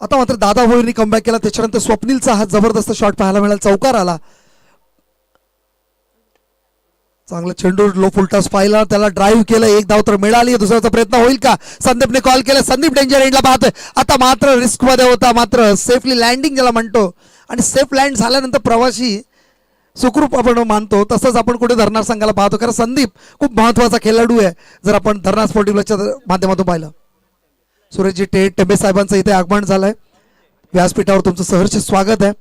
आता मात्र दादा भोईरनी कमबॅक केला. त्याच्यानंतर स्वप्नीलचा हा जबरदस्त शॉट पाहायला मिळाला, चौकार आला. चांगला चेंडू लो फुलटॉस पाहिला, त्याला ड्राईव्ह केलं, एक धाव तर मिळाली. दुसऱ्याचा प्रयत्न होईल का? संदीपने कॉल केला. संदीप डेंजर एंडला पाहतोय. आता मात्र रिस्क मध्ये होता, मात्र सेफली लँडिंग ज्याला म्हणतो, आणि सेफ लँड झाल्यानंतर प्रवासी सुखरूप आपण मानतो तसंच आपण कुठे धरणार संघाला पाहतो. कारण संदीप खूप महत्वाचा खेळाडू आहे जर आपण धरणार स्पोर्टिंग क्लबच्या माध्यमातून पाहिलं. सुरेशजी टेंबे साहेबांचं इथे आगमन झालंय. व्यासपीठावर तुमचं सहर्ष स्वागत आहे.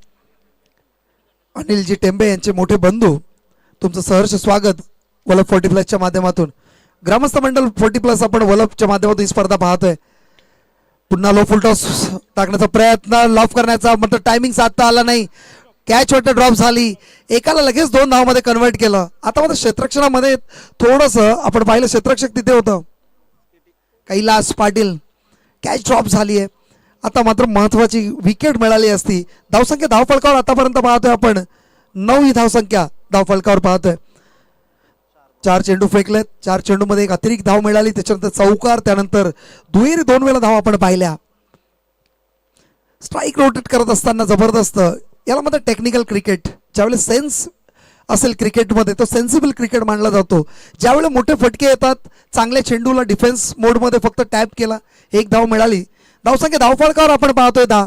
अनिलजी टेंबे यांचे मोठे बंधू, तुमचं सहर्ष स्वागत वलभ 40+ माध्यमातून. ग्रामस्थ मंडळ 40+ आपण वलभच्या माध्यमातून ही स्पर्धा पाहतोय. पुन्हा लो फुल टॉस टाकण्याचा प्रयत्न, लॉफ करण्याचा, मात्र टायमिंग साधता आला नाही. कॅच वाटतं ड्रॉप झाली, एकाला लगेच 2 धावामध्ये कन्वर्ट केलं. आता मात्र क्षेत्ररक्षणामध्ये थोडंसं आपण पाहिलं, क्षेत्ररक्षक तिथे होतं कैलास पाटील. कॅच ड्रॉप झाली आहे. आता मात्र महत्वाची विकेट मिळाली असती. धावसंख्या धावफलकावर आतापर्यंत पाहतोय आपण 9 ही धावसंख्या धावफलकावर पाहतोय. 4 चेंडू फेकलेत, 4 चेंडूमध्ये एक अतिरिक्त धाव मिळाली, त्याच्यानंतर चौकार, त्यानंतर दुहेरी 2 वेळा धाव आपण पाहिल्या. स्ट्राईक रोटेट करत असताना जबरदस्त, याला मात्र टेक्निकल क्रिकेट, ज्यावेळेस सेन्स असेल क्रिकेटमध्ये तो सेन्सिबल क्रिकेट मानला जातो. ज्यावेळेस मोठे फटके येतात, चांगल्या चेंडूला डिफेन्स मोडमध्ये फक्त टॅप केला, एक धाव मिळाली. धावसंख्या धावफलकावर आपण पाहतोय 10,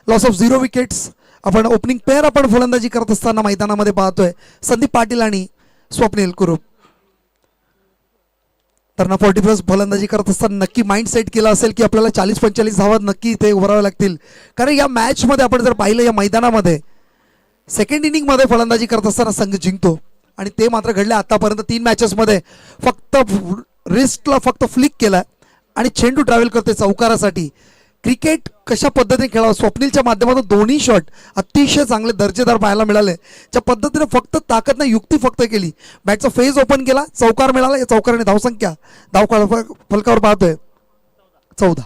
लॉस ऑफ 0 विकेट्स. आपण ओपनिंग पेअर आपण फलंदाजी करत असताना मैदानामध्ये पाहतोय संदीप पाटील आणि स्वप्नील कुरूप. तर ना 40+ फलंदाजी करत असताना नक्की माइंड सेट केला असेल की आपल्याला 40-45 धावा नक्की इथे उभाराव्या लागतील. कारण या मॅचमध्ये आपण जर पाहिलं, या मैदानामध्ये सेकंड इनिंगमध्ये फलंदाजी करत असताना संघ जिंकतो, आणि ते मात्र घडले आतापर्यंत 3 मॅचेसमध्ये. फक्त रिस्टला फक्त फ्लिक केला आणि चेंडू ट्रॅव्हल करते चौकारासाठी. क्रिकेट कशा पद्धतीने खेळावं, स्वप्नीलच्या माध्यमातून दोन्ही शॉट अतिशय चांगले दर्जेदार पाहायला मिळाले. ज्या पद्धतीने फक्त ताकद नाही, युक्ती फक्त केली, बॅटचा फेज ओपन केला, चौकार मिळाला. या चौकाराने धावसंख्या फलकावर पाहतोय 14.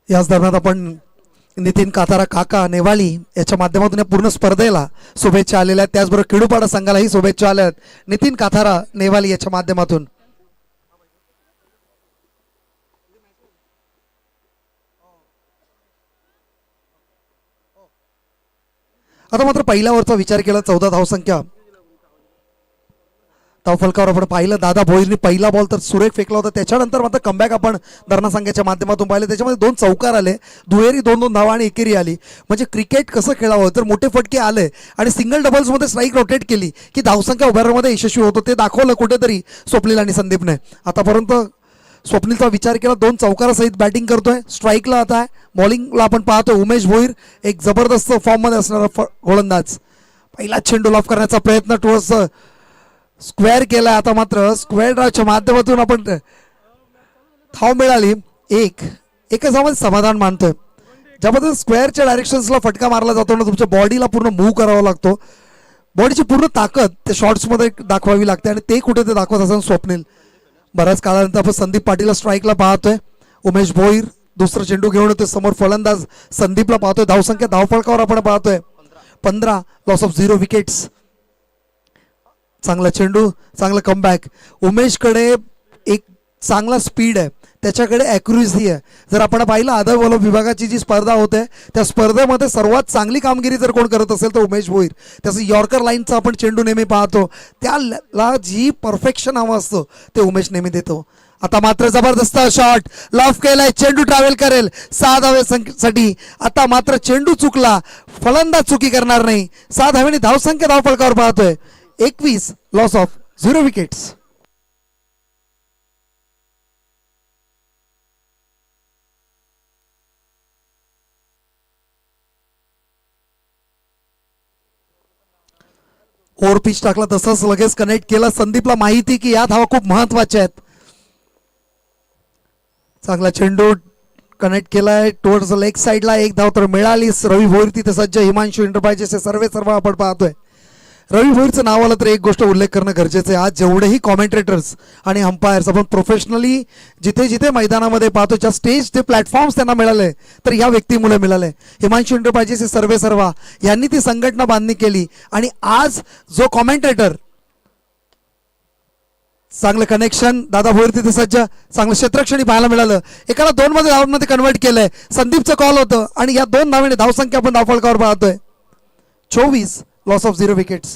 याच दरम्यान आपण नितीन कातारा काका नेवाळी याच्या माध्यमातून या पूर्ण स्पर्धेला शुभेच्छा आलेल्या आहेत. त्याचबरोबर किडूपाडा संघालाही शुभेच्छा आल्या आहेत नितीन कातारा नेवाळी याच्या माध्यमातून. आता मात्र पहिल्या ओव्हरचा विचार केला, 14 धावसंख्या धावफलकावर आपण पाहिलं. दादा भोईरनी पहिला बॉल तर सुरेख फेकला होता, त्याच्यानंतर मात्र कमबॅक आपण धरणा संघाच्या माध्यमातून पाहिलं. त्याच्यामध्ये 2 चौकार आले, दुहेरी 2-2 धावा आणि एकेरी आली. म्हणजे क्रिकेट कसं खेळावं, जर मोठे फटके आले आणि सिंगल डबल्समध्ये स्ट्राईक रोटेट केली की धावसंख्या उभारण्यामध्ये यशस्वी होतो, ते दाखवलं कुठेतरी स्वप्नील आणि संदीपने. आतापर्यंत स्वप्नीलचा विचार केला, 2 चौकारासहित बॅटिंग करतोय. स्ट्राईकला आता आहे, बॉलिंगला आपण पाहतोय उमेश भोईर, एक जबरदस्त फॉर्ममध्ये असणारा गोलंदाज. पहिला चेंडू लॉफ करण्याचा प्रयत्न, टोळस स्क्वेअर केला. आता मात्र स्क्वेअर ड्राईव्हच्या माध्यमातून आपण धाव मिळाली. एकच धावामध्ये समाधान मानतोय. ज्यामध्ये स्क्वेअरच्या डायरेक्शन्सला फटका मारला जातो ना, तुमच्या बॉडीला पूर्ण मूव्ह करावा लागतो, बॉडीची पूर्ण ताकद त्या शॉट्समध्ये दाखवावी लागते, आणि ते कुठे ते दाखवत असताना स्वप्नील. बऱ्याच काळानंतर आपण संदीप पाटीलला स्ट्राईकला पाहतोय. उमेश भोईर दुसरा चेंडू घेऊन येतोय, समोर फलंदाज संदीपला पाहतोय. धावसंख्या धावफलकावर आपण पाहतोय 15, लॉस ऑफ 0 विकेट्स. चांगला चेंडू, चांगला कमबॅक. उमेशकडे एक चांगला स्पीड आहे, त्याच्याकडे ॲक्युरेसी आहे. जर आपण पाहिलं आदर वलभ विभागाची जी स्पर्धा होते, त्या स्पर्धेमध्ये सर्वात चांगली कामगिरी जर कोण करत असेल तर उमेश भोईर. त्याचं यॉर्कर लाईनचा आपण चेंडू नेहमी पाहतो, त्याला जी परफेक्शन हवं असतं ते उमेश नेहमी देतो. आता मात्र जबरदस्त शॉट लॉफ केलाय, चेंडू ट्रॅव्हल करेल 6 धावेसाठी. आता मात्र चेंडू चुकला, फलंदाज चुकी करणार नाही. 6 धावेने धावसंख्या धावफलकावर पाहतोय 21, loss of 0 wickets. Over pitch टाकला, तसंच लगेच कनेक्ट केला. संदीपला माहिती की या धावा खूप महत्वाच्या आहेत. चांगला चेंडू कनेक्ट केलाय टुवर्ड्स लेग साईडला, एक धाव तर मिळालीच. रवी भोईर तिथे सज्ज, हिमांशू एंटरप्राइजेस सर्व आपण पाहतोय. रवी भोईरचं नाव आलं तर एक गोष्ट उल्लेख करणं गरजेचं आहे. आज जेवढेही कॉमेंट्रेटर्स आणि अंपायर्स आपण प्रोफेशनली जिथे जिथे मैदानामध्ये पाहतो, ज्या स्टेज ते प्लॅटफॉर्म्स त्यांना मिळाले तर या व्यक्तीमुळे मिळाले. हिमांशू एंटरप्राइजेस सर्व यांनी ती संघटना बांधणी केली आणि आज जो कॉमेंट्रेटर चांगलं कनेक्शन, दादा भोईर तिथे सज्ज, चांगलं क्षेत्रक्षणी पाहायला मिळालं. एकाला 2 मध्ये धावांमध्ये कन्वर्ट केलंय. संदीपचं कॉल होतं आणि या 2 धावेने धावसंख्या आपण धावफलकावर पाहतोय 24, लॉस ऑफ 0 विकेट्स.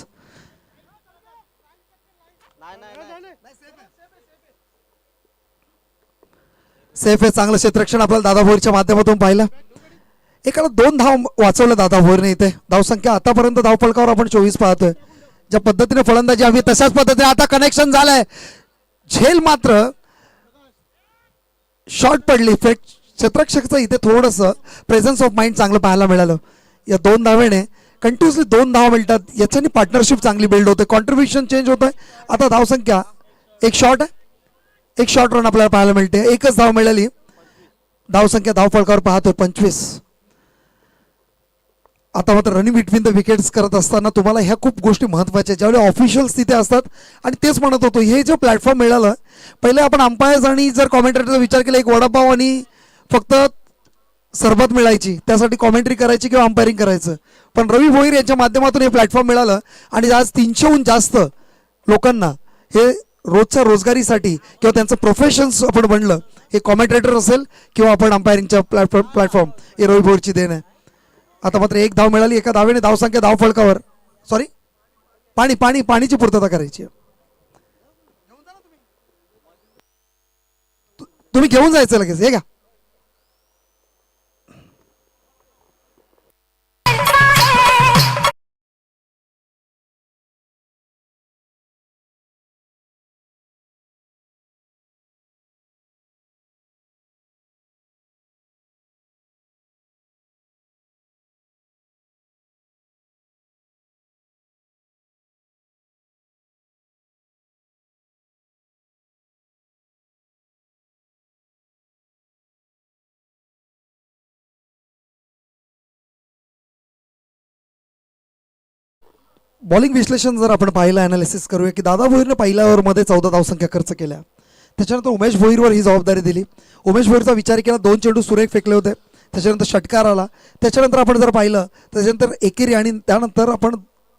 सेफ आहे. चांगलं क्षेत्रक्षण आपल्याला दादा भोईरच्या माध्यमातून पाहिलं. एकाला 2 धाव वाचवलं दादा भोईरने. इथे धावसंख्या आतापर्यंत धावफलकावर आपण 24 पाहतोय. ज्या पद्धतीने फलंदाजी हवी तशाच पद्धतीने आता कनेक्शन झालंय. झेल मात्र शॉर्ट पडली. क्षेत्ररक्षकचं इथे थोडंसं प्रेझेन्स ऑफ माइंड चांगलं पाहायला मिळालं. या 2 धावेने कंटिन्युअसली 2 धावा मिळतात. याच्याने पार्टनरशिप चांगली बिल्ड होते, कॉन्ट्रीब्युशन चेंज होतंय. आता धावसंख्या एक शॉर्ट रन आपल्याला पाहायला मिळते. एकच धाव मिळाली. धावसंख्या धावफलकावर पाहतोय 25. आता मात्र रनिंग बिटवीन द विकेट्स करत असताना तुम्हाला ह्या खूप गोष्टी महत्त्वाच्या, ज्यावेळी ऑफिशियल्स तिथे असतात. आणि तेच म्हणत होतो, हे जे प्लॅटफॉर्म मिळालं, पहिले आपण अंपायर्स आणि जर कॉमेंटेटरचा विचार केला, एक वडापाव आणि फक्त सरबत मिळायची, त्यासाठी कॉमेंट्री करायची किंवा अंपायरिंग करायचं. पण रवी भोईर यांच्या माध्यमातून हे प्लॅटफॉर्म मिळालं आणि आज 300हून जास्त लोकांना हे रोजच्या रोजगारीसाठी किंवा त्यांचं प्रोफेशन्स आपण बनलं. हे कॉमेंट्रेटर असेल किंवा आपण अंपायरिंगच्या प्लॅटफॉर्म हे रवी भोईरची देण आहे. आता मात्र एक धाव मिळाली. एका धावेने धावसंख्या धावफलकावर पाणीची पूर्तता करायची. तुम्ही घेऊन जायचं लगेच, हे का? बॉलिंग विश्लेषण जर आपण पाहिलं, अनालिसिस करूया की दादा भोईरने पहिल्या ओव्हरमध्ये 14 धावसंख्या खर्च केल्या. त्याच्यानंतर उमेश भोईरवर ही जबाबदारी दिली. उमेश भोईरचा विचार केला, 2 चेंडू सुरेख फेकले होते. त्याच्यानंतर षटकार आला. त्याच्यानंतर आपण जर पाहिलं त्याच्यानंतर एकेरी आणि त्यानंतर आपण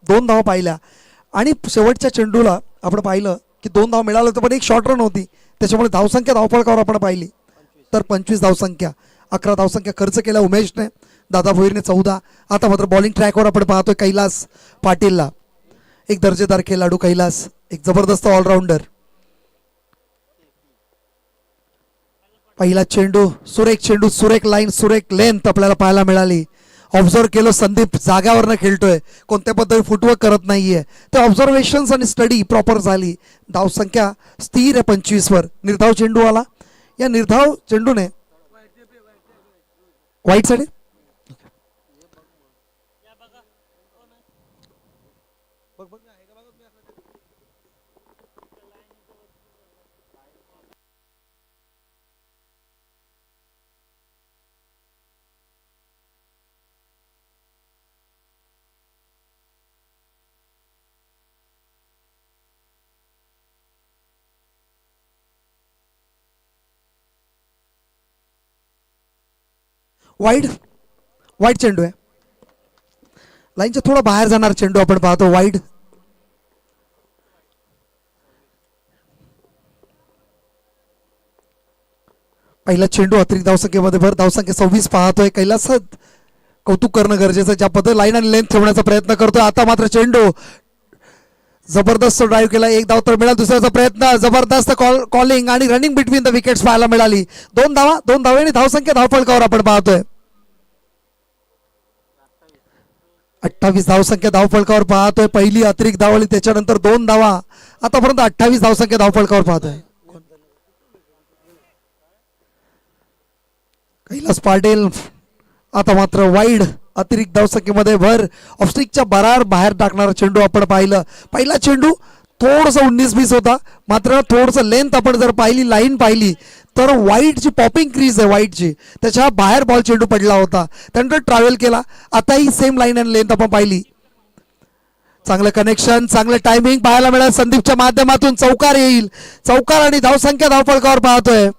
2 धावा पाहिल्या आणि शेवटच्या चेंडूला आपण पाहिलं की 2 धाव मिळालं होतं, पण एक शॉर्ट रन होती. त्याच्यामुळे धावसंख्या धावफलकावर आपण पाहिली तर 25 धावसंख्या, 11 धावसंख्या खर्च केल्या उमेशने. दादा भोईरने 14. आता मात्र बॉलिंग ट्रॅकवर आपण पाहतोय कैलास पाटीलला, एक दर्जेदार खेळाडू कैलास, एक जबरदस्त ऑलराऊंडर. पहिला चेंडू, सुरेख लाईन, सुरेख लेंथ आपल्याला पाहायला मिळाली. ऑब्झर्व केलं, संदीप जाग्यावरनं खेळतोय, कोणत्या पद्धती फुटवर्क करत नाहीये. ते ऑब्झर्वेशन्स आणि स्टडी प्रॉपर झाली. धावसंख्या स्थिर आहे 25 वर. निर्धाव चेंडू आला. या निर्धाव चेंडूने वाईट साईड वाईड चेंडू आहे. लाईनच्या थोडा बाहेर जाणार चेंडू आपण पाहतो. वाईड. पहिला चेंडू अतिरिक्त धावसंख्येमध्ये भर. धावसंख्या 26 पाहतोय. कैलास कौतुक करणं गरजेचं, ज्या पद्धतीने लाईन आणि लेंथ ठेवण्याचा प्रयत्न करतोय. आता मात्र चेंडू जबरदस्त ड्राईव्ह केला. एक धाव तर मिळाला. दुसऱ्याचा प्रयत्न, जबरदस्त कॉलिंग आणि रनिंग बिटवीन द विकेट्स पाहायला मिळाली. 2 धावे आणि धावसंख्या धावफलकावर आपण पाहतोय 28 धावसंख्या धावफलकावर पाहतोय. पहिली अतिरिक्त धाव आली, त्याच्यानंतर 2 धावा. आतापर्यंत 28 धावसंख्या धावफलकावर पाहतोय कैलास पाटील. आता मात्र वाईड, अतिरिक्त धावसंख्येमध्ये भर. ऑफस्ट्रिकच्या बाहेर टाकणारा चेंडू आपण पाहिलं. पहिला चेंडू थोडंसं 19-20 होता, मात्र थोडंसं लेंथ आपण जर पाहिली, लाईन पाहिली तर व्हाईटची पॉपिंग क्रीज आहे व्हाईटची, त्याच्या बाहेर बॉल चेंडू पडला होता, त्यानंतर ट्रॅव्हल केला. आता ही सेम लाईन आणि लेंथ आपण पाहिली. चांगलं कनेक्शन, चांगलं टायमिंग पाहायला मिळेल. संदीपच्या माध्यमातून चौकार येईल, चौकार आणि धावसंख्या धावफलकावर पाहतोय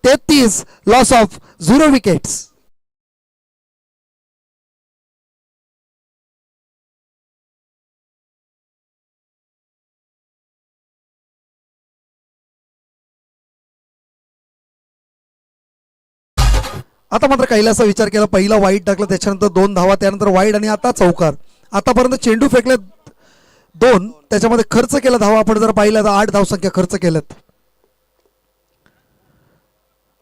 33, लॉस ऑफ 0 विकेट्स. आता मात्र कैलासा विचार केला, पहिला वाईट टाकलं, त्याच्यानंतर 2 धावा, त्यानंतर वाईट आणि आता चौकार. आतापर्यंत चेंडू फेकले 2, त्याच्यामध्ये खर्च केला धावा आपण जर पाहिलं तर 8 धावसंख्या खर्च केल्यात.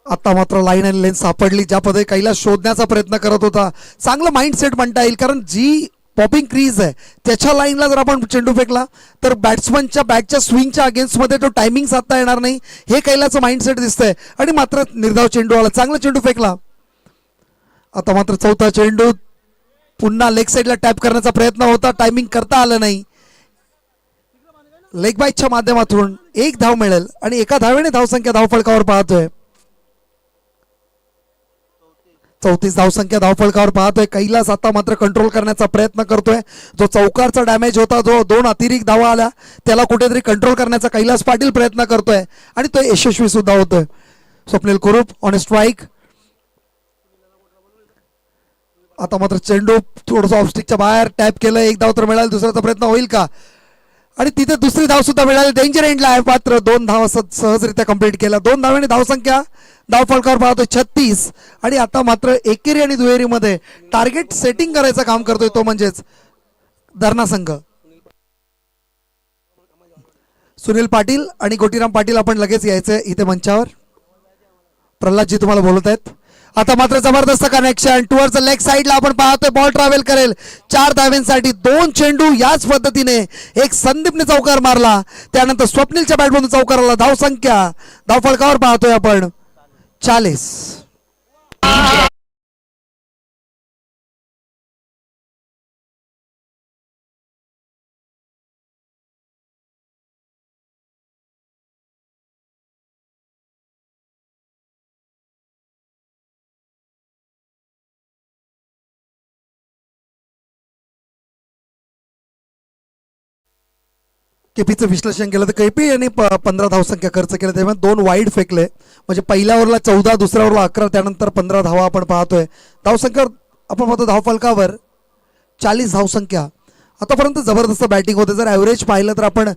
आता मात्र लाईन आणि लेन्स सापडली, ज्या पद्धतीने कैलास शोधण्याचा प्रयत्न करत होता. चांगलं माइंडसेट म्हणता येईल, कारण जी पॉपिंग क्रीज आहे त्याच्या लाईनला जर आपण चेंडू फेकला तर बॅट्समनच्या बॅटच्या स्विंगच्या अगेन्स्टमध्ये तो टायमिंग साधता येणार नाही, हे कैलाचं माइंडसेट दिसतंय. आणि मात्र निर्धाव चेंडू आला, चांगला चेंडू फेकला. आता मात्र चौथा चेंडू पुन्हा लेग साईडला टॅप करण्याचा प्रयत्न होता, टायमिंग करता आलं नाही. लेग बाईकच्या माध्यमातून 1 धाव मिळेल आणि एका धावेने धावसंख्या धावफलकावर पाहतोय 34 धावसंख्या धावफलकावर पाहतोय. कैलास आता मात्र कंट्रोल करण्याचा प्रयत्न करतोय. जो चौकारचा डॅमेज होता, जो 2 अतिरिक्त धावा आल्या, त्याला कुठेतरी कंट्रोल करण्याचा कैलास पाटील प्रयत्न करतोय आणि तो यशस्वी सुद्धा होतोय. स्वप्नील कुरूप ऑन स्ट्राईक. आता मात्र चेंडू थोडंसं ऑफस्टिकच्या बाहेर टॅप केलं, 1 धाव तर मिळाली, दुसऱ्याचा प्रयत्न होईल का, आणि तिथे दुसरी धाव सुद्धा मिळाली. डेंजर एंडला आहे, मात्र 2 धावा सहजरित्या कंप्लीट केला. 2 धावांनी धावसंख्या धावफलकावर पाहतोय 36. आणि आता मात्र एकेरी आणि दुहेरीमध्ये टार्गेट सेटिंग करायचं काम करतोय, तो म्हणजेच धरणा संघ. सुनील पाटील आणि गोटीराम पाटील आपण लगेच यायचंय इथे मंचावर. प्रल्हादजी तुम्हाला बोलत आहेत. आता मात्र जबरदस्त कनेक्शन टुवर्ड्स लेग साइडला आपण पाहतोय, बॉल ट्रॅव्हल करेल 4 धाव्यांसाठी. 2 चेंडू याच पद्धतीने, एक संदीपने चौकार मारला, त्यानंतर स्वप्नीलच्या बॅटमधून चौकार आला. धावसंख्या धावफलकावर पाहतोय आपण 40. केपीचं विश्लेषण केलं तर केपी यांनी 15 धावसंख्या खर्च केल्या, त्यामुळे 2 वाईड फेकले, म्हणजे पहिल्या ओव्हरला 14, दुसऱ्या ओव्हरला 11, त्यानंतर 15 धावा आपण पाहतोय. धावसंख्या आपण पाहतो धावफलकावर 40 धावसंख्या. आतापर्यंत जबरदस्त बॅटिंग होते. जर ॲव्हरेज पाहिलं तर आपण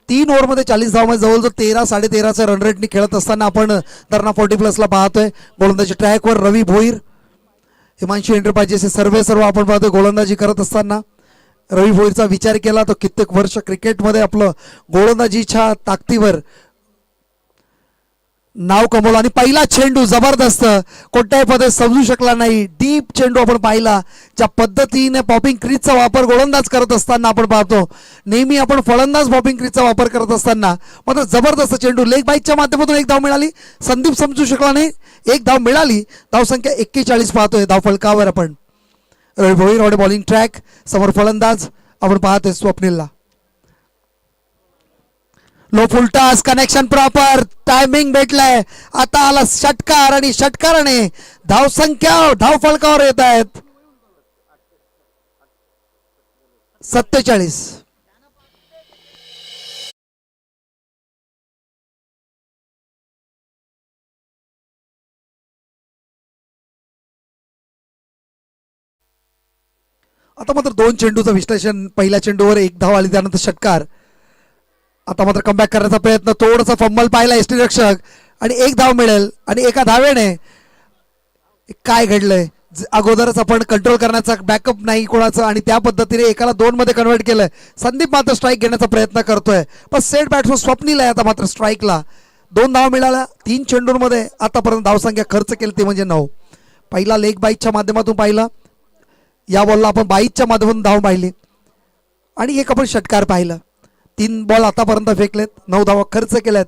3 ओव्हरमध्ये 40 धावामध्ये जवळजवळ 13-13.5च्या रन रेटनी खेळत असताना आपण धरणा 40+ पाहतोय. गोलंदाजी ट्रॅकवर रवी भोईर, हिमांशू एंटरप्राइजेस सर्व आपण पाहतोय गोलंदाजी करत असताना. रवी भोईरचा विचार केला तर कित्येक वर्ष क्रिकेटमध्ये आपलं गोलंदाजीच्या ताकदीवर नाव कमवलं. आणि पहिला चेंडू जबरदस्त, कोणत्याही पद्धतीने समजू शकला नाही, डीप चेंडू आपण पाहिला. ज्या पद्धतीने पॉपिंग क्रीजचा वापर गोलंदाज करत असताना आपण पाहतो, नेहमी आपण फलंदाज पॉपिंग क्रीजचा वापर करत असताना मात्र जबरदस्त चेंडू लेग बाईकच्या माध्यमातून 1 धाव मिळाली. संदीप समजू शकला नाही, 1 धाव मिळाली. धावसंख्या 41 पाहतोय धावफलकावर आपण. रवी भोईर बॉलिंग ट्रॅक, समोर फलंदाज आपण पाहतोय स्वप्नीलला. Low full toss, connection proper, timing भेटलाय. आता आला षटकार आणि षटकाराने धावसंख्या धावफलकावर येत आहेत 47. आता मात्र 2 चेंडूचं विश्लेषण. पहिल्या चेंडूवर 1 धाव आली, त्यानंतर षटकार. आता मात्र कमबॅक करण्याचा प्रयत्न, थोडासा फंबल पाहिला यष्टीरक्षक आणि 1 धाव मिळेल. आणि एका धावेने काय घडलंय, अगोदरच आपण कंट्रोल करण्याचा बॅकअप नाही कोणाचं, आणि त्या पद्धतीने एकाला 2 मध्ये कन्वर्ट केलंय. संदीप मात्र स्ट्राईक घेण्याचा प्रयत्न करतोय, पण सेट बॅट्समन स्वप्नील आहे आता मात्र स्ट्राईकला. 2 धाव मिळाल्या 3 चेंडूंमध्ये. आतापर्यंत धावसंख्या खर्च केली ती म्हणजे 9. पहिला लेग बाईकच्या माध्यमातून पाहिला, या बॉलला आपण बाईकच्या माध्यमातून धाव पाहिली, आणि एक आपण षटकार पाहिला. 3 बॉल आतापर्यंत फेकलेत, 9 धावा खर्च केल्यात.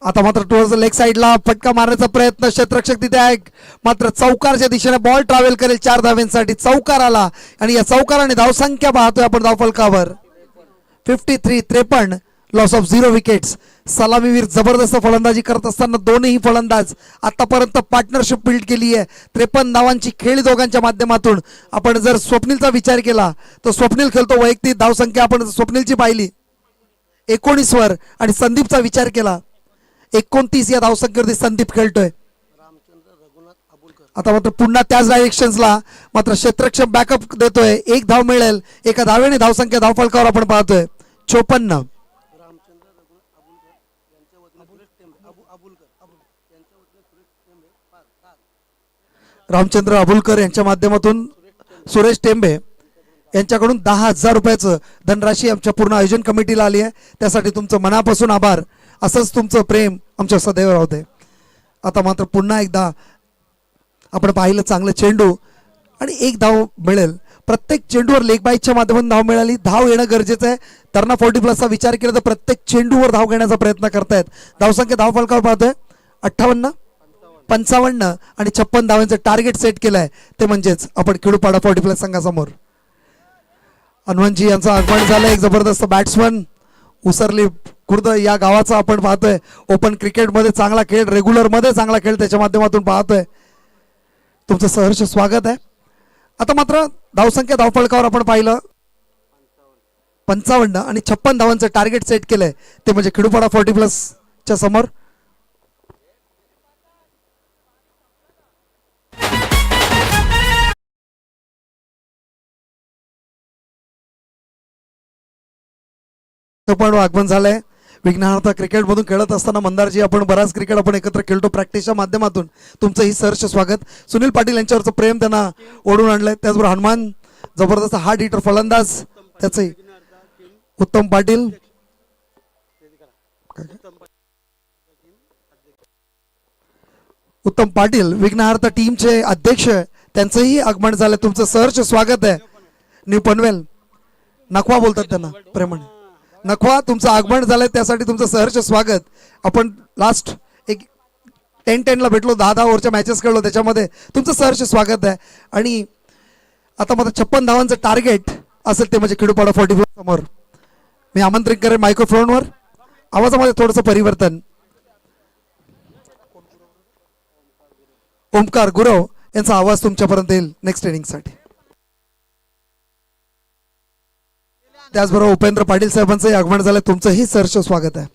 आता मात्र टुवर्ड्स लेग साईडला फटका मारण्याचा प्रयत्न, क्षेत्ररक्षक तिथे आहे, मात्र चौकारच्या दिशेने बॉल ट्रॅव्हल करेल 4 धाव्यांसाठी. चौकार आला आणि या चौकाराने धावसंख्या पाहतोय आपण धावफलकावर 53 लॉस ऑफ 0 विकेट्स. सलामीवीर जबरदस्त फलंदाजी करत असताना दोन्ही फलंदाज आतापर्यंत पार्टनरशिप बिल्ड केली आहे. 53 धावांची खेळी दोघांच्या माध्यमातून. आपण जर स्वप्नीलचा विचार केला तर स्वप्नील खेळतो वैयक्तिक धावसंख्या आपण स्वप्नीलची पाहिली 19 वर, आणि संदीपचा विचार केला 29 या धावसंख्येवरती संदीप खेळतोय. आता मात्र पुन्हा त्याच डायरेक्शन्सला मात्र क्षेत्रक्षम बॅकअप देतोय. एक धाव मिळेल, एका धावेने धावसंख्या धावफलकावर आपण पाहतोय 54. रामचंद्र अबुलकर यांच्या माध्यमातून सुरेश टेंबे यांच्याकडून 10,000 रुपयाचं धनराशी आमच्या पूर्ण आयोजन कमिटीला आली आहे. त्यासाठी तुमचं मनापासून आभार. असंच तुमचं प्रेम आमच्या सदैव राहू दे. आता मात्र पुन्हा एकदा आपण पाहिलं चांगलं चेंडू आणि एक धाव मिळेल. प्रत्येक चेंडूवर लेग बाईकच्या माध्यमातून धाव मिळाली. धाव येणं गरजेचं आहे. तरणा 40+ विचार केला तर प्रत्येक चेंडूवर धाव घेण्याचा प्रयत्न करतायत. धावसंख्या धाव फलकावर पाहतोय 58, 55 आणि 56 धावांचं टार्गेट सेट केलंय. ते म्हणजेच आपण खेडूपाडा 40+ संघासमोर हनुमानजी यांचं आगमन झालं. एक जबरदस्त बॅट्समन उसरली खुर्द या गावाचा आपण पाहतोय. ओपन क्रिकेटमध्ये चांगला खेळ, रेग्युलरमध्ये चांगला खेळ त्याच्या माध्यमातून पाहतोय. तुमचं सहर्ष स्वागत आहे. आता मात्र धावसंख्या धावफलकावर आपण पाहिलं 55 आणि 56 धावांचं टार्गेट सेट केलंय. ते म्हणजे खेडूपाडा 40+ च्या समोर. पण आगमन झालंय. विघ्नहर्ता क्रिकेटमधून खेळत असताना मंदारजी आपण बराच क्रिकेट आपण एकत्र खेळतो प्रॅक्टिसच्या माध्यमातून. तुमचं ही सहर्ष स्वागत. सुनील पाटील यांच्यावरचं प्रेम त्यांना ओढून आणलंय. त्याचबरोबर हनुमान जबरदस्त हार्ड हिटर फलंदाज त्याचंही उत्तम पाटील. उत्तम पाटील विघ्नहर्ता टीमचे अध्यक्ष, त्यांचंही आगमन झालंय. तुमचं सहर्ष स्वागत आहे. न्यू पनवेल नखवा बोलतात त्यांना प्रेमाने. नखवा तुमचं आगमन झालंय त्यासाठी तुमचं सहर्ष स्वागत. आपण लास्ट एक 10-10 ला भेटलो, 10-10 ओव्हरच्या मॅचेस खेळलो, त्याच्यामध्ये तुमचं सहर्ष स्वागत आहे. आणि आता मात्र 56 धावांचं टार्गेट असेल ते म्हणजे खेडूपाडा 40+ समोर. मी आमंत्रित करेन मायक्रोफोनवर. आवाजामध्ये थोडंसं परिवर्तन. ओमकार गुरव यांचा आवाज तुमच्यापर्यंत येईल नेक्स्ट इनिंगसाठी. त्याचबरोबर उपेंद्र पाटील साहेबांचंही आगमन झालं. तुमचंही सहर्ष स्वागत आहे.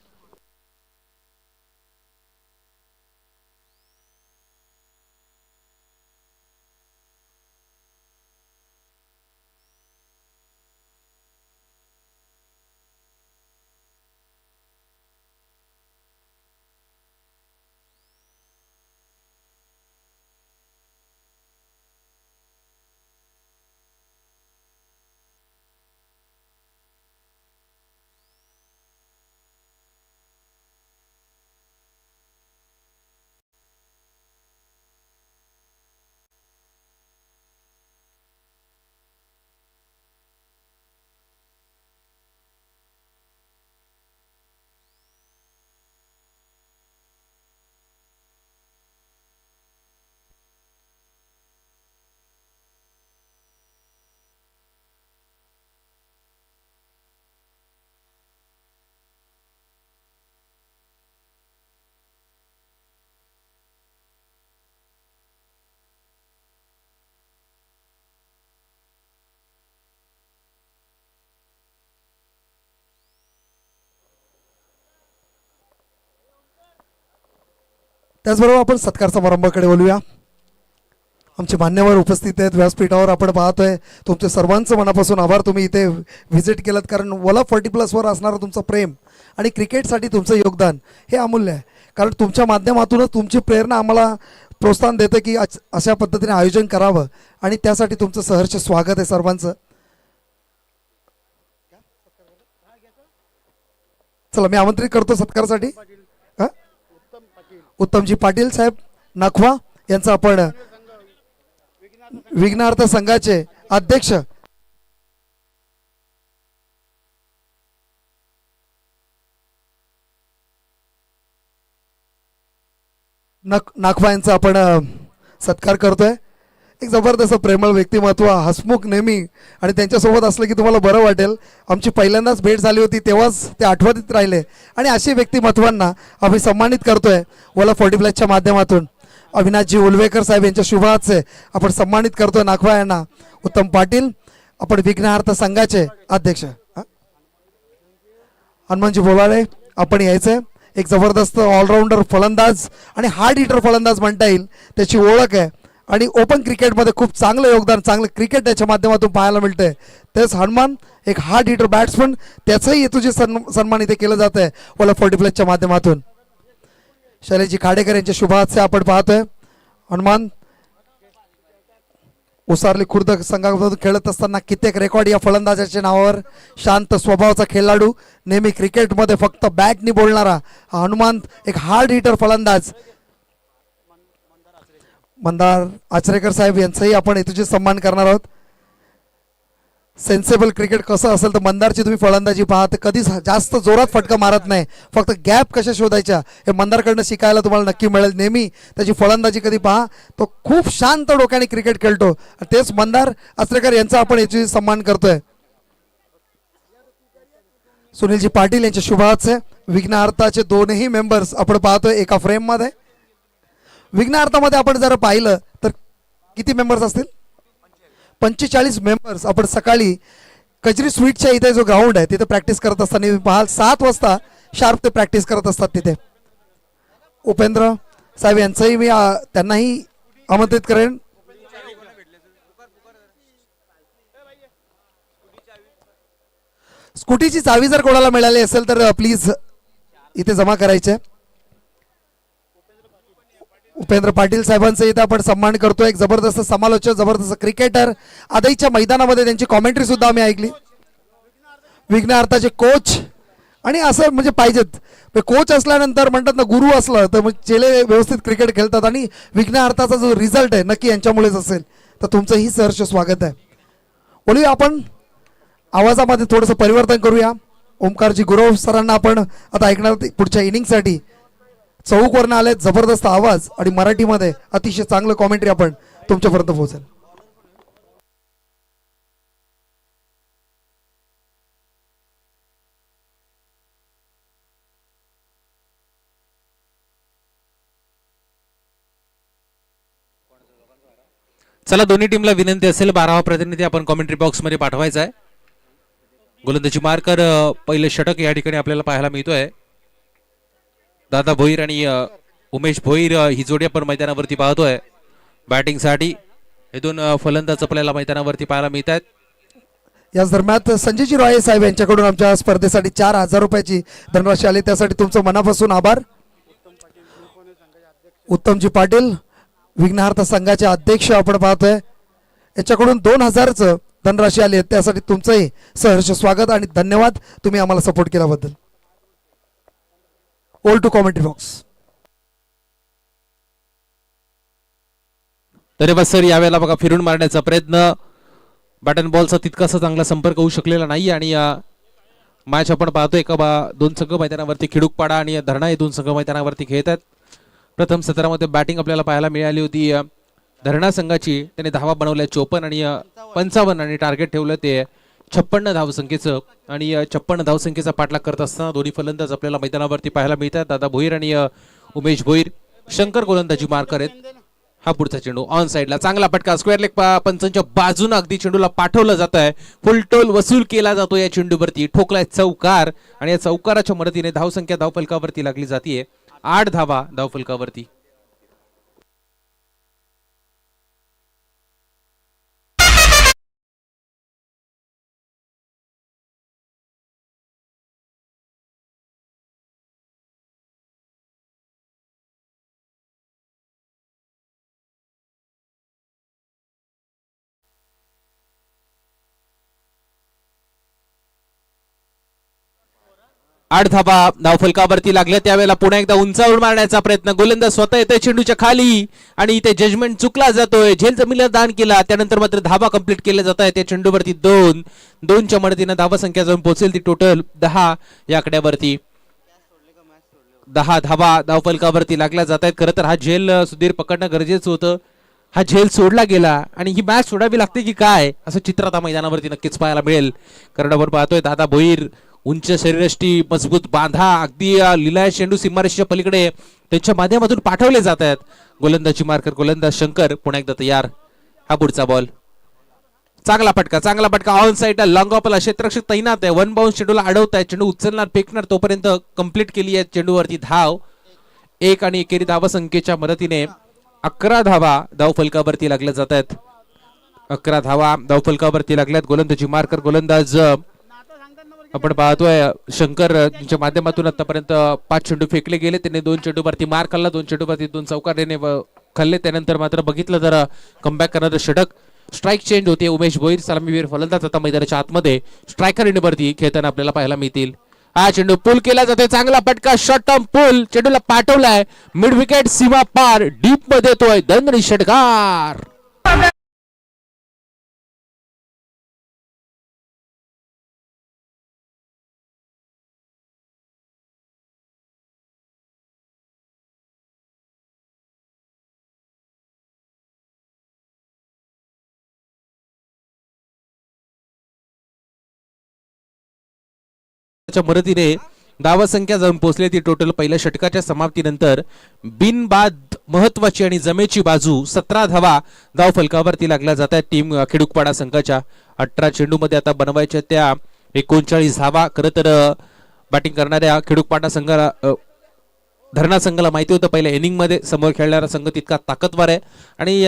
त्याचबरोबर आपण सत्कार समारंभाकडे बोलूया. आमचे मान्यवर उपस्थित आहेत व्यासपीठावर. आपण पाहतोय तुमचे सर्वांचं मनापासून आभार. तुम्ही इथे व्हिजिट केलं कारण वला 40+ वर असणारं तुमचं प्रेम आणि क्रिकेटसाठी तुमचं योगदान हे अमूल्य आहे. कारण तुमच्या माध्यमातूनच तुमची प्रेरणा आम्हाला प्रोत्साहन देते की अशा पद्धतीने आयोजन करावं, आणि त्यासाठी तुमचं सहर्ष स्वागत आहे सर्वांचं. चला मी आमंत्रित करतो सत्कारासाठी उत्तमजी पाटील साहेब नखवा यांचं. आपण विघ्नहर्ता संघाचे अध्यक्ष नाखवा यांचा आपण सत्कार करतोय. एक जबरदस्त प्रेमळ व्यक्तिमत्व, हसमुख नेहमी, आणि त्यांच्यासोबत असलं की तुम्हाला बरं वाटेल. आमची पहिल्यांदाच भेट झाली होती तेव्हाच ते आठवणीत राहिले, आणि अशी व्यक्तिमत्वांना आम्ही सन्मानित करतोय ओला 40 माध्यमातून. अविनाशजी उलवेकर साहेब यांच्या शुभ हातचे आपण सन्मानित करतोय नाखवा यांना. उत्तम पाटील आपण विघ्नहार्थ संघाचे अध्यक्ष. हनुमानजी बोलाळे आपण यायचंय. एक जबरदस्त ऑलराऊंडर फलंदाज आणि हार्ड हिटर फलंदाज म्हणता येईल, त्याची ओळख आहे, आणि ओपन क्रिकेटमध्ये खूप चांगलं योगदान, चांगलं क्रिकेट त्याच्या माध्यमातून पाहायला मिळतंय. तेच हनुमान एक हार्ड हिटर बॅट्समन, त्याचंही तुझे सन्मान इथे केलं जात आहे ओला 40 माध्यमातून. शैलेशजी खाडेकर यांच्या शुभ हास्य आपण पाहतोय. हनुमान उसारली खुर्द संघामधून खेळत असताना कित्येक रेकॉर्ड या फलंदाजाच्या नावावर. शांत स्वभावाचा खेळाडू, नेहमी क्रिकेटमध्ये फक्त बॅटनी बोलणारा हा हनुमान एक हार्ड हिटर फलंदाज. मंदार आचरेकर साहेब यांचाही आपण तुझे सन्मान करणार आहोत. सेन्सेबल क्रिकेट कसं असेल तर मंदारची तुम्ही फलंदाजी पहा, तर कधीच जास्त जोरात फटका मारत नाही, फक्त गॅप कशा शोधायच्या हे मंदारकडनं शिकायला तुम्हाला नक्की मिळेल. नेहमी त्याची फलंदाजी कधी पहा, तो खूप शांत डोक्याने क्रिकेट खेळतो. तेच मंदार आचरेकर यांचा आपण याची सन्मान करतोय. सुनीलजी पाटील यांच्या शुभाचे विघ्नहार्थाचे दोनही मेंबर्स आपण पाहतोय एका फ्रेममध्ये. विघ्नहार्थामध्ये आपण जर पाहिलं तर किती मेंबर्स असतील? 45 मेंबर्स. आपण सकाळी कजरी स्वीटच्या इथे जो ग्राउंड आहे तिथे प्रॅक्टिस करत असताना पाहाल 7 वाजता शार्प ते प्रॅक्टिस करत असतात तिथे. उपेंद्र साहेब यांचंही मी त्यांनाही आमंत्रित करेन. स्कूटीची चावी जर कोणाला मिळाली असेल तर प्लीज इथे जमा करायचे. उपेंद्र पाटील साहेबांचा इथे आपण सन्मान करतोय. एक जबरदस्त समालोचक, जबरदस्त क्रिकेटर. आदईच्या मैदानामध्ये त्यांची कॉमेंट्री सुद्धा आम्ही ऐकली. विघ्नहार्थाचे कोच, आणि असं म्हणजे पाहिजेत कोच असल्यानंतर म्हणतात ना, गुरु असलं तर मग चेले व्यवस्थित क्रिकेट खेळतात, आणि विघ्नहार्थाचा जो रिझल्ट आहे नक्की यांच्यामुळेच असेल. तर तुमचंही सहर्ष स्वागत आहे. बोलूया आपण आवाजामध्ये थोडंसं परिवर्तन करूया. ओमकारजी गुरव सरांना आपण आता ऐकणार पुढच्या इनिंगसाठी. चौकवरनं आले जबरदस्त आवाज, आणि मराठीमध्ये अतिशय चांगलं कॉमेंट्री आपण तुमच्यापर्यंत पोहोचेल. चला, दोन्ही टीमला विनंती असेल 12वा प्रतिनिधी आपण कॉमेंट्री बॉक्स मध्ये पाठवायचा आहे. गोलंदाजी मार्कर पहिले षटक या ठिकाणी आपल्याला पाहायला मिळतोय. दादा भोईर आणि उमेश भोईर ही जोडी आपण मैदानावरती पाहतोय. बॅटिंग साठी हे दोन फलंदाज आपल्याला मैदानावरती पाहायला मिळत आहेत. याच दरम्यान संजयजी रॉय साहेब यांच्याकडून आमच्या स्पर्धेसाठी 4,000 रुपयाची धनराशी आली, त्यासाठी तुमचं मनापासून आभार. उत्तमजी पाटील विघ्नहार्थ संघाचे अध्यक्ष आपण पाहतोय, याच्याकडून 2,000चं धनराशी आली आहे, त्यासाठी तुमचंही सहर्ष स्वागत आणि धन्यवाद तुम्ही आम्हाला सपोर्ट केल्याबद्दल. All to commentary box. तरी बस सर, यावेळेला बघा फिरून मारण्याचा प्रयत्न, बॅटन बॉलचा तितकासा चांगला संपर्क होऊ शकलेला नाही, आणि मॅच आपण पाहतोय का दोन संघ मैदानावरती खिडूकपाडा आणि धरणा हे दोन संघ मैदानावरती खेळत आहेत. प्रथम सत्रामध्ये बॅटिंग आपल्याला पाहायला मिळाली होती धरणा संघाची. त्याने धावा बनवल्या 54 आणि 55, आणि टार्गेट ठेवलं ते 56 धावसंख्येचं, आणि 56 धावसंख्येचा पाठलाग करत असताना दोन्ही फलंदाज आपल्याला मैदानावरती पाहायला मिळतात. दादा भोईर आणि उमेश भोईर. शंकर गोलंदाजी मार्कर आहेत. हा पुढचा चेंडू ऑन साइडला, चांगला फटका, स्क्वेअर लेग पंचांच्या बाजूने अगदी चेंडूला पाठवलं जात आहे. फुल टोल वसूल केला जातो या चेंडूवरती. ठोकलाय चौकार, आणि या चौकाराच्या मदतीने धावसंख्या धावफलकावरती लागली जाते 8 धावा धावफलकावरती. आठ धाबा धावफलकावरती लागल्या. त्यावेळेला पुन्हा एकदा उंचावून मारण्याचा प्रयत्न, गोलंदाज स्वतः येतोय चेंडूच्या खाली, आणि इथे जजमेंट चुकला जातोय. झेल जमीनला दान केला, त्यानंतर मात्र धाबा कंप्लीट केल्या जात आहे त्या चेंडूवरती. 2च्या मदतीने धावा संख्या जाऊन पोहोचेल ती टोटल 10 या आकड्यावरती. 10 धावा धावफलकावरती लागल्या जात आहेत. खरं तर हा झेल सुधीर पकडणं गरजेचं होतं, हा झेल सोडला गेला आणि ही मॅच सोडावी लागते की काय असं चित्र आता मैदानावरती नक्कीच पाहायला मिळेल. कारण आपण पाहतोय दादा भोईर उंच शरीरयष्टी मजबूत बांधा अगदी लिलाय चेंडू सीमारेषेच्या पलीकडे त्यांच्या माध्यमातून पाठवले जात आहेत. गोलंदाजी मार्कर गोलंदाज शंकर पुन्हा एकदा तयार. हा पुढचा बॉल चांगला फटका ऑन साइड लॉंग ऑफला क्षेत्ररक्षक तैनात आहे. वन बाउन्स चेंडूला अडवत आहे. चेंडू उचलणार फेकणार तोपर्यंत कंप्लीट केली आहे चेंडूवरती धाव. एक आणि एकेरी धावा संख्येच्या मदतीने 11 धावा धावफलकावरती लागल्या जात आहेत. 11 धावा धावफलकावरती लागल्यात. गोलंदाजी मार्कर गोलंदाज आपण पाहतोय शंकर यांच्या माध्यमातून आतापर्यंत 5 चेंडू फेकले गेले. त्यांनी 2 चेंडूवरती मार खाल्ला. 2 चेंडूवरती 2 चौकारीने खाल्ले. त्यानंतर मात्र बघितलं तर कमबॅक करणारं षटक स्ट्राईक चेंज होते. उमेश भोईर सलामीवीर फलंदाज आता मैदानाच्या आतमध्ये स्ट्रायकर इंडवरती खेळताना आपल्याला पाहायला मिळतील. हा चेंडू पुल केला जाते. चांगला फटका शॉर्ट टर्म पुल चेंडूला पाठवलाय मिड विकेट सीमा पार डीप मध्ये येतोय दंडनी षटकार. मदतीने धावा संख्या जाऊन पोहोचली ती टोटल पहिल्या षटकाच्या समाप्तीनंतर बिनबाद महत्वाची आणि जमेची बाजू 17 धावा धाव फलकावरती लागल्या जात आहेत. टीम खिडूकपाडा संघाच्या 18 चेंडू मध्ये आता बनवायच्या त्या 39 धावा. खरं तर बॅटिंग करणाऱ्या खिडूकपाडा संघाला धरणा संघाला माहिती होतं पहिल्या इनिंग मध्ये समोर खेळणारा संघ तितका ताकदवार आहे आणि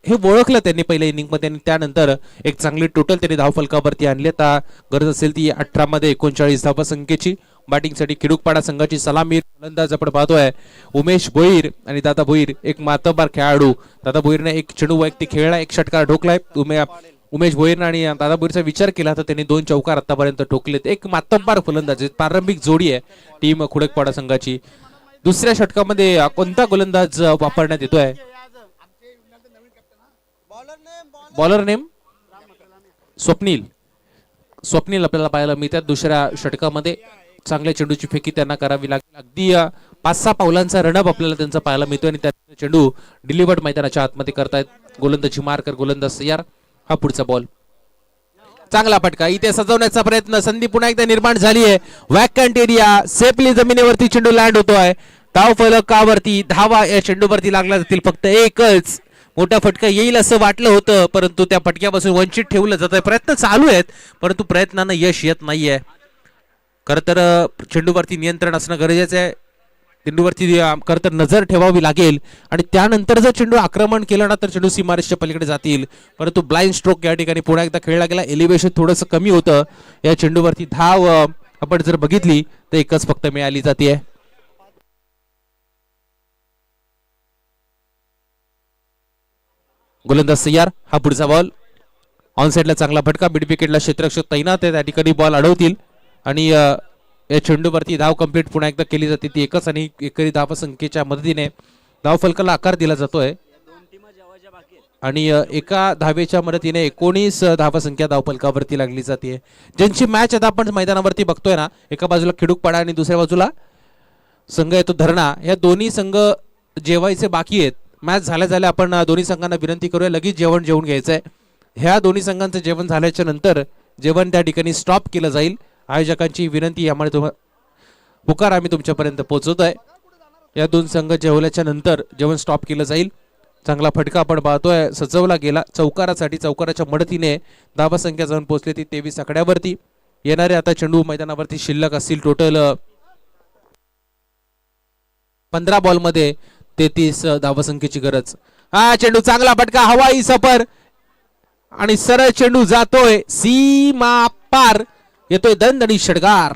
हे ओळखलं त्यांनी पहिल्या इनिंग मध्ये आणि त्यानंतर एक चांगली टोटल त्यांनी धाव फलकावरती आणली. आता गरज असेल ती 18 मध्ये 39 धावा संख्येची. बॅटिंगसाठी खिडूकपाडा संघाची सलामी फलंदाज आपण पाहतोय उमेश भोईर आणि दादा भोईर एक मातब्बर खेळाडू. दादा भोईरने एक चेंडू वैयक्तिक खेळला एक षटकार ठोकलाय. उमेश भोईर आणि दादा भोईरचा विचार केला तर त्यांनी 2 चौकार आतापर्यंत ठोकलेत. एक मातब्बर फलंदाज प्रारंभिक जोडी आहे टीम खिडूकपाडा संघाची. दुसऱ्या षटकामध्ये कोणता गोलंदाज वापरण्यात येतोय? बॉलर नेम स्वप्नील आपल्याला पाहायला मिळतात. दुसऱ्या षटकामध्ये चांगल्या चेंडूची फेकी त्यांना करावी लागेल. अगदी 5-6 पावलांचा रनअप आपल्याला त्यांचा पाहायला मिळतोय आणि त्या चेंडू डिलिव्हर्ड मैदानाच्या आतमध्ये करतायत. गोलंदाजी मार्कर गोलंदाज तयार. हा पुढचा बॉल चांगला फटका इथे सजवण्याचा प्रयत्न. संधी पुन्हा एकदा निर्माण झाली आहे. वॅकंट एरिया सेफली जमिनीवरती चेंडू लँड होतोय. धाव फलकावरती धावा या चेंडूवरती लागल्या जातील फक्त एकच. मोठा फटका येईल असं वाटलं होतं परंतु त्या फटक्यापासून वंचित ठेवलं जात आहे. प्रयत्न चालू आहेत परंतु प्रयत्नांना यश येत नाहीये. खरं तर चेंडूवरती नियंत्रण असणं गरजेचं आहे. चेंडूवरती खरं तर नजर ठेवावी लागेल आणि त्यानंतर जर चेंडू आक्रमण केलं ना तर चेंडू सीमारेषेच्या पलीकडे जातील. परंतु ब्लाइंड स्ट्रोक या ठिकाणी पुन्हा एकदा खेळला गेला. एलिव्हेशन थोडंसं कमी होतं. या चेंडूवरती धाव आपण जर बघितली तर एकच फक्त मिळाली जाते. गोलंदाज तयार. हा पुढचा बॉल ऑन साइडला चांगला फटका. मिड विकेटला क्षेत्ररक्षक तैनात आहे. त्या ठिकाणी बॉल अडवतील आणि या चेंडूवरती धाव कंप्लीट पुन्हा एकदा केली जाते ती एकच आणि एकरी धाव संख्येच्या मदतीने धाव फलकाला आकार दिला जातोय आणि एका धावेच्या मदतीने 19 धावा संख्या धाव फलकावरती लागली जाते. ज्यांची मॅच आता आपण मैदानावरती बघतोय ना एका बाजूला खिडूकपाडा आणि दुसऱ्या बाजूला संघ येतो धरणा. या दोन्ही संघ जेवायचे बाकी आहेत. मॅच झाल्या आपण दोन्ही संघांना विनंती करूया लगेच जेवण जेवून घ्यायचंय. ह्या दोन्ही संघांचं जेवण झाल्याच्या नंतर जेवण त्या ठिकाणी स्टॉप केलं जाईल. आयोजकांची विनंती यामुळे पुकार आम्ही तुमच्यापर्यंत पोहोचवतोय. या 2 संघ जेवल्याच्या नंतर जेवण स्टॉप केलं जाईल. चांगला फटका आपण पाहतोय सजवला गेला चौकारासाठी. चौकाराच्या मदतीने धावा संख्या जाऊन पोहोचली ती 23 आकड्यावरती. येणारे आता चेंडू मैदानावरती शिल्लक असतील टोटल 15 बॉल मध्ये 33 धावा संख्येची गरज. हा चेंडू चांगला फटका हवाई सफर आणि सरळ चेंडू जातोय सीमा पार येतोय दणदणी षटकार.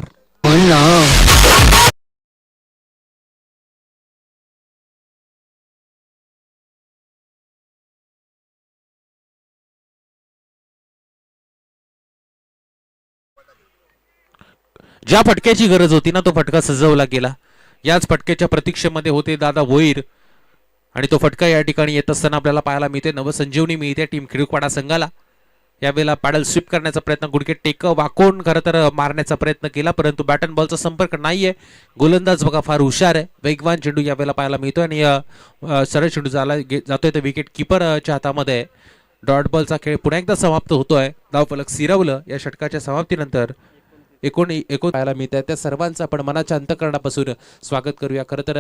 ज्या फटक्याची गरज होती ना तो फटका सजवला गेला. याच फटक्याच्या प्रतीक्षेमध्ये होते दादा भोईर आणि तो फटका या ठिकाणी येत असताना आपल्याला पाहायला मिळते. नवसंजीवनी मिळते टीम खिडूकपाडा संघाला. यावेळेला पॅडल स्वीप करण्याचा प्रयत्न, गुडघे टेक वाकवून खरं तर मारण्याचा प्रयत्न केला, परंतु बॅट अँड बॉलचा संपर्क नाहीये. गोलंदाज बघा फार हुशार आहे, वेगवान चेंडू यावेळेला पाहायला मिळतोय आणि सरळ चेंडू जातोय तर विकेट किपरच्या हातामध्ये. डॉट बॉलचा खेळ पुन्हा एकदा समाप्त होतोय. धावफलक सिरवलं. या षटकाच्या समाप्तीनंतर एकूण पाहायला मिळत आहे. त्या सर्वांचं आपण मनाच्या अंतःकरणापासून स्वागत करूया. खरं तर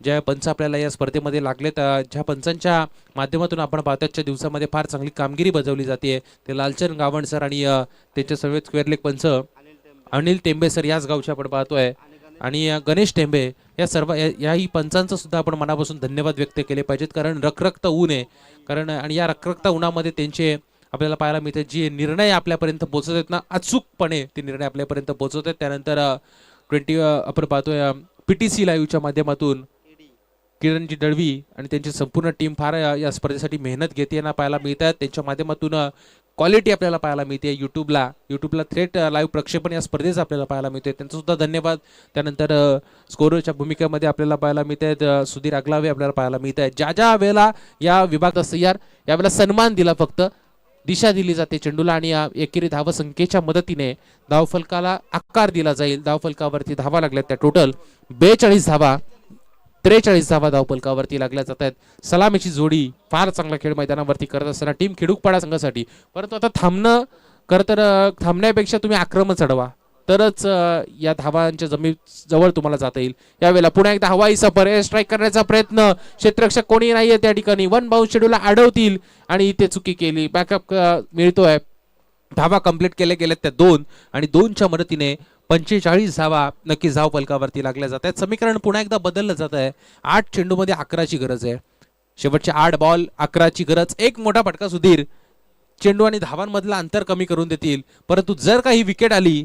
ज्या पंच आपल्याला या स्पर्धेमध्ये लागलेत, ज्या पंचांच्या माध्यमातून आपण पावत्याच्या दिवसामध्ये फार चांगली कामगिरी बजावली जाते, ते लालचंद गावण सर आणि त्यांच्या समवेत स्क्वेअर लेग पंच अनिल टेंबे सर याच गावचे आपण पाहतोय, आणि गणेश टेंबे या सर्व याही पंचांचं सुद्धा आपण मनापासून धन्यवाद व्यक्त केले पाहिजेत. कारण रखरखत ऊन आहे, कारण आणि या रखरखत उन्हामध्ये त्यांचे आपल्याला पाहायला मिळते जे निर्णय आपल्यापर्यंत पोहोचत आहेत ना, अचूकपणे ते निर्णय आपल्यापर्यंत पोहोचवत आहेत. त्यानंतर आपण पाहतोय PTC लाईव्हच्या माध्यमातून किरणजी दळवी आणि त्यांची संपूर्ण टीम फार या स्पर्धेसाठी मेहनत घेते ना पाहायला मिळतात. त्यांच्या माध्यमातून क्वालिटी आपल्याला पाहायला मिळते. युट्यूबला थेट लाईव्ह प्रक्षेपण या स्पर्धेचं आपल्याला पाहायला मिळते, त्यांचा सुद्धा धन्यवाद. त्यानंतर स्कोरच्या भूमिकेमध्ये आपल्याला पाहायला मिळत आहेत सुधीर अगलावे आपल्याला पाहायला मिळत आहेत. ज्या वेळेला या विभागात सय्यार यावेळेला सन्मान दिला, फक्त दिशा दिली जाते चेंडूला आणि एकेरी धावसंख्येच्या मदतीने धावफलकाला आकार दिला जाईल. धावफलकावरती धावा लागल्या त्या टोटल 42 धावा, 43 धावा धावफलकावरती लागल्या जात आहेत. सलामीची जोडी फार चांगला खेळ मैदानावरती करत असताना टीम खिडूकपाडा संघासाठी, परंतु आता थांबण्यापेक्षा तुम्ही आक्रमण चढवा, तरच या धावांच्या जवळ तुम्हाला जाता येईल. यावेळेला पुन्हा एकदा हवाई सफर स्ट्राईक करण्याचा प्रयत्न, क्षेत्ररक्षक कोणी नाहीये त्या ठिकाणी, वन बाउंस शेड्यूलला अडवतील आणि इथे चुकी केली. बॅकअप मिळतोय. धावा कंप्लीट केल्या गेल्यात त्या 2 आणि 2च्या मदतीने 45 धावा नक्कीच धाव फलकावरती लागल्या जात आहेत. समीकरण पुन्हा एकदा बदललं जात आहे. 8 चेंडूमध्ये 11ची गरज आहे. शेवटचे 8 बॉल 11ची गरज. एक मोठा फटका सुधीर चेंडू आणि धावांमधलं अंतर कमी करून देतील, परंतु जर काही विकेट आली,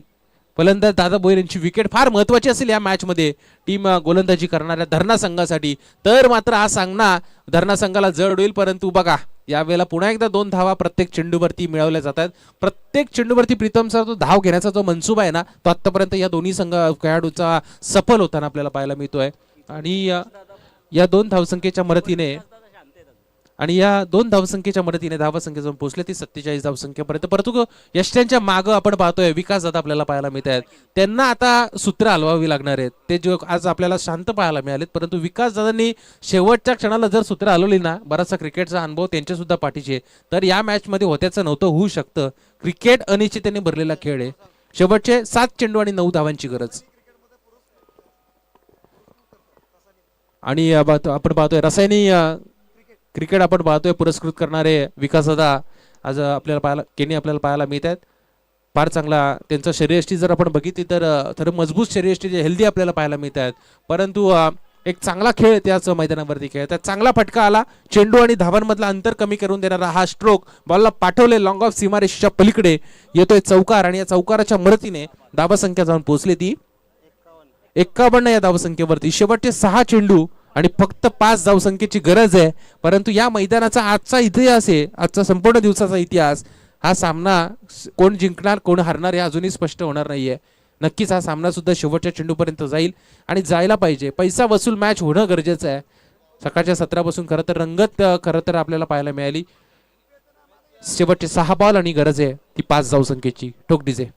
फलंदाज दादा भोईर यांची विकेट फार महत्वाची असेल या मॅच मध्ये टीम गोलंदाजी करणाऱ्या धरणा संघासाठी, तर मात्र हा सामना धरणा संघाला जड होईल. परंतु बघा यावेळेला पुन्हा एकदा 2 धावा प्रत्येक चेंडूवरती मिळवल्या जातात. प्रत्येक चेंडूवरती प्रीतम सर तो धाव घेण्याचा जो मनसुबा आहे ना, तो आतापर्यंत या दोन्ही खेळाडूचा सफल होताना आपल्याला पाहायला मिळतोय. आणि या 2 धावसंख्येच्या मदतीने धावसंख्या जाऊन पोहोचले ती 47 धावसंख्येपर्यंत. परंतु यष्ट्यांच्या मागं आपण पाहतोय विकास दादा आपल्याला पाहायला मिळत आहेत. त्यांना आता सूत्र हलवावी लागणार आहेत. ते जो आज आपल्याला शांत पाहायला मिळालेत, परंतु विकास दादांनी शेवटच्या क्षणाला जर सूत्र हलवली ना, बराचसा क्रिकेटचा अनुभव त्यांच्या सुद्धा पाठीचे, तर या मॅच मध्ये होत्याचं नव्हतं होऊ शकतं. क्रिकेट अनिश्चिततेने भरलेला खेळ आहे. शेवटचे 7 चेंडू आणि 9 धावांची गरज. आणि आपण पाहतोय रसायनी क्रिकेट आपण पाहतोय पुरस्कृत करणारे विकास दादा आज आपल्याला पाहायला मिळत आहेत. फार चांगला त्यांचा शरीरयष्टी जर आपण बघितली तर मजबूत शरीरयष्टी हेल्दी आपल्याला पाहायला मिळत आहेत. परंतु एक चांगला खेळ त्याच मैदानावरती खेळतात. चांगला फटका आला, चेंडू आणि धावांमधला अंतर कमी करून देणारा हा स्ट्रोक बॉलला पाठवले लॉंग ऑफ सीमारेषेच्या पलीकडे येतोय चौकार, आणि या चौकाराच्या मदतीने धावसंख्या जाऊन पोहोचली ती 51 या धावसंख्येवरती. शेवटचे 6 चेंडू आणि फक्त 5 धावसंख्येची गरज आहे. परंतु या मैदानाचा आजचा इतिहास आहे, आजचा संपूर्ण दिवसाचा इतिहास, हा सामना कोण जिंकणार कोण हरणार हे अजूनही स्पष्ट होणार नाहीये. नक्कीच हा सामना सुद्धा शेवटच्या चेंडूपर्यंत जाईल आणि जायला पाहिजे. पैसा वसूल मॅच होणं गरजेचं आहे. सकाळच्या सत्रापासून खरं तर रंगत आपल्याला पाहायला मिळाली. शेवटचे 6 बॉल आणि गरज आहे ती 5 धावसंख्येची. ठोक डीजे.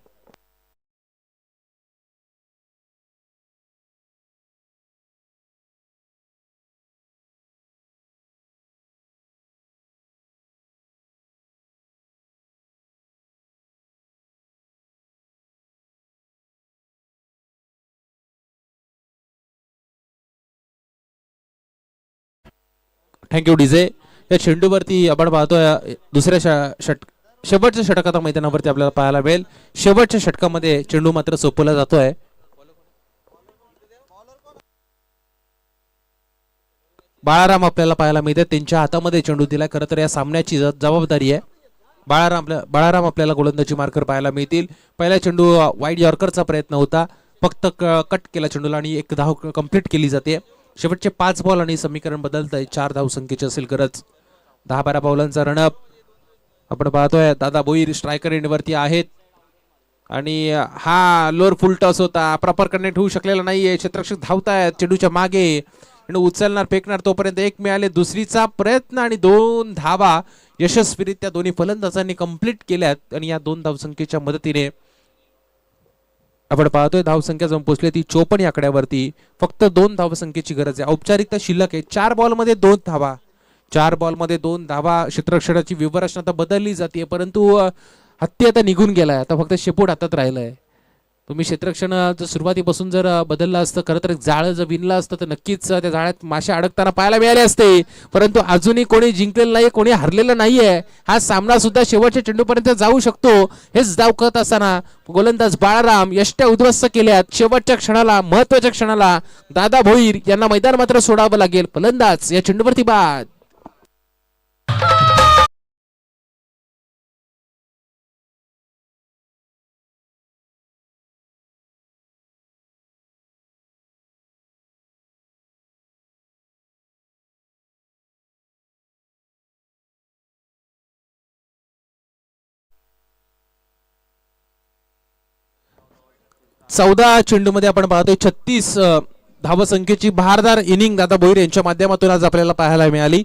Thank you DJ. या चेंडूवरती आपण पाहतोय शेवटच्या षटकात मैदानावरती आपल्याला पाहायला मिळेल. शेवटच्या षटकामध्ये चेंडू मात्र सोपवला जातोय. बाळाराम आपल्याला पाहायला मिळते, त्यांच्या हातामध्ये चेंडू दिलाय. खरं तर या सामन्याची जबाबदारी आहे. बाळाराम आपल्याला गोलंदाजी मार्कर पाहायला मिळतील. पहिला चेंडू वाईड यॉर्करचा प्रयत्न होता, फक्त कट केला चेंडूला आणि 1 धाव कंप्लीट केली जाते. शेवटचे 5 बॉल आणि समीकरण बदलत आहे. 4 धावसंख्येची असेल गरज. 10-12 बॉलांचा रनअप आपण पाहतोय. दादा भोईर स्ट्रायकर एंडवरती आहेत आणि हा लोअर फुल टॉस होता, प्रॉपर कनेक्ट होऊ शकलेला नाहीये. क्षेत्ररक्षक धावतायत चेंडूच्या मागे. आणि उचलणार फेकणार तोपर्यंत एक मिळाले, दुसरीचा प्रयत्न आणि 2 धावा यशस्वीरित्या दोन्ही फलंदाजांनी कंप्लीट केल्यात आणि या 2 धावसंख्येच्या मदतीने आपण पाहतोय धावसंख्या जाऊन पोहोचली ती 54 या आकड्यावरती. फक्त 2 धावसंख्येची गरज आहे. औपचारिकता शिल्लक आहे. 4 बॉलमध्ये 2 धावा, 4 बॉलमध्ये 2 धावा. क्षेत्ररक्षणाची विवरचना आता बदलली जाते, परंतु हत्ती आता निघून गेलाय. आता फक्त शेपूट हातात राहिलंय. तुम्ही क्षेत्ररक्षण जर सुरुवातीपासून जर बदललं असतं, खरं तर जाळं जर विणलं असतं तर नक्कीच त्या जाळ्यात मासे अडकताना पाहायला मिळाले असते. परंतु अजूनही कोणी जिंकलेलं नाहीये, कोणी हरलेलं नाहीये. हा सामना सुद्धा शेवटच्या चेंडूपर्यंत जाऊ शकतो. हेच डाव करत असताना गोलंदाज बाळाराम यष्ट्या उद्ध्वस्त केल्यात. शेवटच्या क्षणाला, महत्वाच्या क्षणाला दादा भोईर यांना मैदान मात्र सोडावं लागेल. फलंदाज या चेंडूवरती बाद. चौदा चेंडूमध्ये आपण पाहतोय 36 धावसंख्येची भारदार इनिंग दादा भोईर यांच्या माध्यमातून आज आपल्याला पाहायला मिळाली.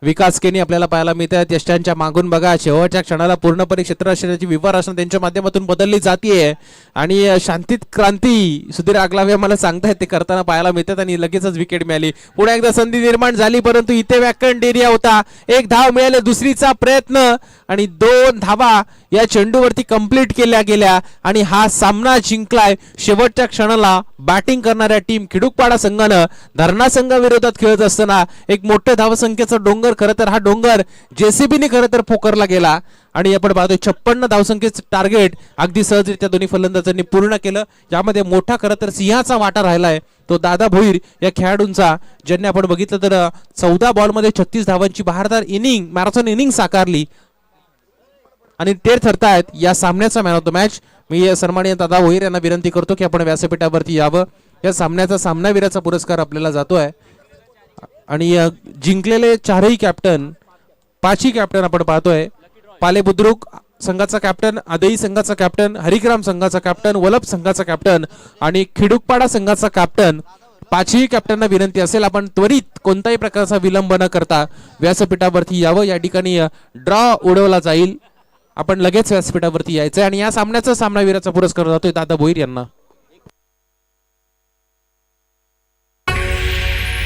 विकास केनी आपल्याला पाहायला मिळतात. यष्टांच्या मागून बघा, शेवटच्या क्षणाला पूर्णपणे क्षेत्ररक्षणाची विवरचना त्यांच्या माध्यमातून बदलली जाते आणि शांतीत क्रांती सुधीर आगलावे मला सांगतायत ते करताना पाहायला मिळतात आणि लगेचच विकेट मिळाली. पुढे एकदा संधी निर्माण झाली, परंतु इथे व्याकरण एरिया होता. 1 धाव मिळाले, दुसरीचा प्रयत्न आणि 2 धावा या चेंडूवरती कंप्लीट केल्या गेल्या आणि हा सामना जिंकलाय. शेवटच्या क्षणाला बॅटिंग करणाऱ्या टीम खिडूकपाडा संघानं धरणा संघाविरोधात खेळत असताना एक मोठ्या धावसंख्येचा डोंगर, खरं तर हा डोंगर जेसीबीने खरं तर पोकरला गेला आणि आपण पाहतोय 56 धावसंख्येचं टार्गेट अगदी सहजरित्या दोन्ही फलंदाजांनी पूर्ण केलं. यामध्ये मोठा खरं तर सिंहाचा वाटा राहिलाय तो दादा भोईर या खेळाडूंचा, ज्यांनी आपण बघितलं तर 14 बॉलमध्ये 36 धावांची बहारदार इनिंग, मॅरेथॉन इनिंग साकारली आणि ते ठरतायत या सामन्याचा मॅन ऑफ द मॅच. मी सन्माननीय दादा भोईर यांना विनंती करतो की आपण व्यासपीठावरती यावं. या सामन्याचा सामनावीराचा पुरस्कार आपल्याला जातोय आणि जिंकलेले 4ही कॅप्टन, 5ही कॅप्टन आपण पाहतोय. पाले बुद्रुक संघाचा कॅप्टन, आदई संघाचा कॅप्टन, हरिग्राम संघाचा कॅप्टन, वलप संघाचा कॅप्टन आणि खिडूकपाडा संघाचा कॅप्टन, 5ही कॅप्टनना विनंती असेल आपण त्वरित कोणताही प्रकारचा विलंब न करता व्यासपीठावरती यावं. या ठिकाणी ड्रॉ उडवला जाईल, आपण लगेच व्यासपीठावरती यायचंय आणि या सामन्याचा सामनावीराचा पुरस्कार जातोय दादा भोईर यांना.